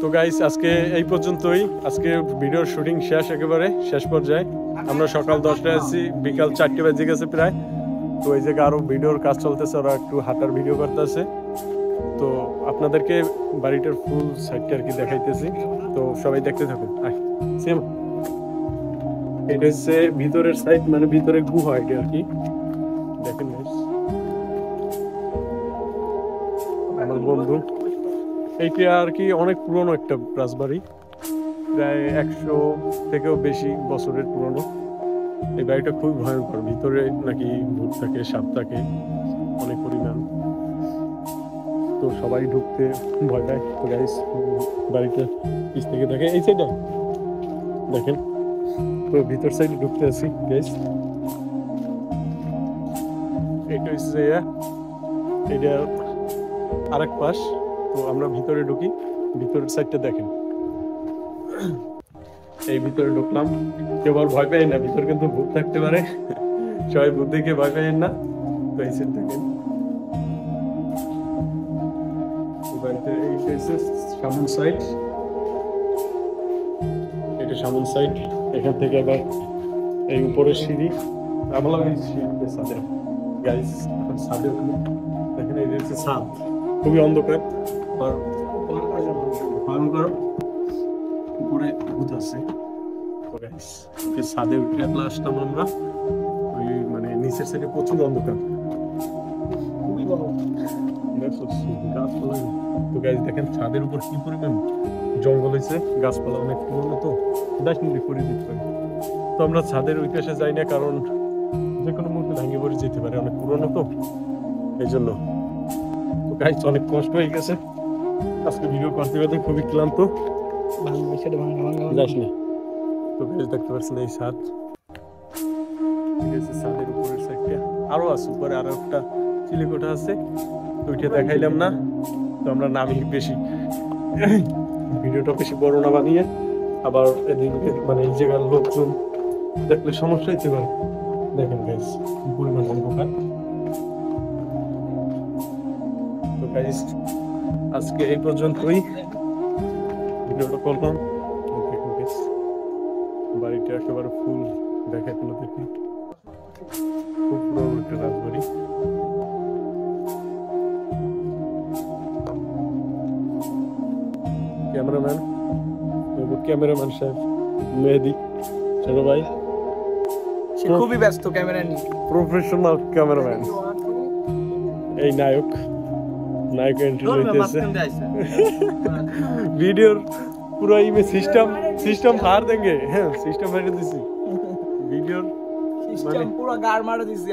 তো গাইস আজকে এই পর্যন্তই। আজকে ভিডিওর শুটিং শেষ, একেবারে শেষ পর্যায়ে। আমরা সকাল 10টায় আছি, বিকাল 4টে বেজে গেছে প্রায়। তো এই জায়গায় আরো ভিডিওর কাজ চলতেছে, ওরা একটু হাঁটার ভিডিও করতেছে। তো আপনাদেরকে বাড়িটার ফুল সাইডটা আর কি দেখাইতেছি, তো সবাই দেখতে থাকুন। সেম এটা হচ্ছে ভিতরের সাইড, মানে ভিতরে গুহা এটা আর কি। দেখেন আমার বন্ধু, এইটা আর কি অনেক পুরনো একটা রাজবাড়ি, প্রায় 100 থেকেও বেশি বছরের পুরনো। এই বাড়িটা খুবই ভয়ঙ্কর, ভিতরে নাকি ভূত থাকে, সাপ থাকে অনেক পরিমাণ। তো সবাই ঢুকতে ভয় পায়। তো গাইস বাড়িটা পিছ থেকে দেখে এই সাইডে দেখেন। তো ভিতর সাইডে ঢুকতে আছি গাইস। এটা হচ্ছে এটা আরেক পাশ। তো আমরা ভিতরে ঢুকি, ভিতরের সাইডটা দেখেন। এই ভিতরে ঢুকলাম, কেউ আর ভয় পাই না, ভিতরে কিন্তু ভূত থাকতে পারে, সবাই ভূত দেখে ভয় পাইেন না। তো এই সাইড দেখেন, সামন সাইড, এটা সামন সাইড। এখান থেকে আবার এই উপরের সিঁড়ি, আমরা ছাদে গাইস, ছাদে দেখেন। এই হচ্ছে ছাদ, খুবই অন্ধকার আর ভয়ঙ্কর, উপরে ভূত আছে। তো গাইস ছাদে উঠে আসলাম আমরা, ওই মানে নিচের সাইডে প্রচুর অন্ধকার, খুবই বড় গাছপালা। তো গাইস দেখেন ছাদের উপর কি পরিমাণ জঙ্গল হয়েছে, গাছপালা অনেক পুরনো। তো 10 মিনিট করে যেতে পারি। তো আমরা ছাদের ওই পাশে যাই না, কারণ যে কোনো মুহূর্তে ভেঙে পড়ে যেতে পারে, অনেক পুরনো তো এই জন্য। তো গাইস অনেক কষ্ট হয়ে গেছে আজকে ভিডিও করতে করতে, খুবই ক্লান্ত। যাস না। তো গাইস দেখতে পাচ্ছেন এই ছাদ, ঠিক আছে। ছাদের উপরের সাইডটা আরো আছে, উপরে আরো একটা চিলেকোঠা আছে, তো ওইটা দেখাইলাম না। তো আমরা নামি বেশি, ভিডিওটা বেশি বড় না বানিয়ে, আবার এদিকে মানে এই জায়গার লোকজন দেখলে সমস্যা হইতে পারে। দেখেন গাইস কি পরিমাণ অন্ধকার। তো গাইস আজকে এই পর্যন্তই ভিডিওটা করলাম। দেখুন গাইস বাড়িটা একেবারে ফুল দেখাই আপনাদেরকে, খুব পুরনো একটা রাজবাড়ি। ক্যামেরাম্যান সাহেব মেহেদি ছোট ভাই, সে খুবই ব্যস্ত ক্যামেরা নিয়ে, প্রফেশনাল ক্যামেরাম্যান। এই নায়ক এন্ট্রি হইতেছে ভিডিওর পুরো ইমে সিস্টেম হার দেंगे। হ্যাঁ সিস্টেম হারিয়ে দিছি ভিডিওর, সিস্টেম পুরো গার মারা দিছি।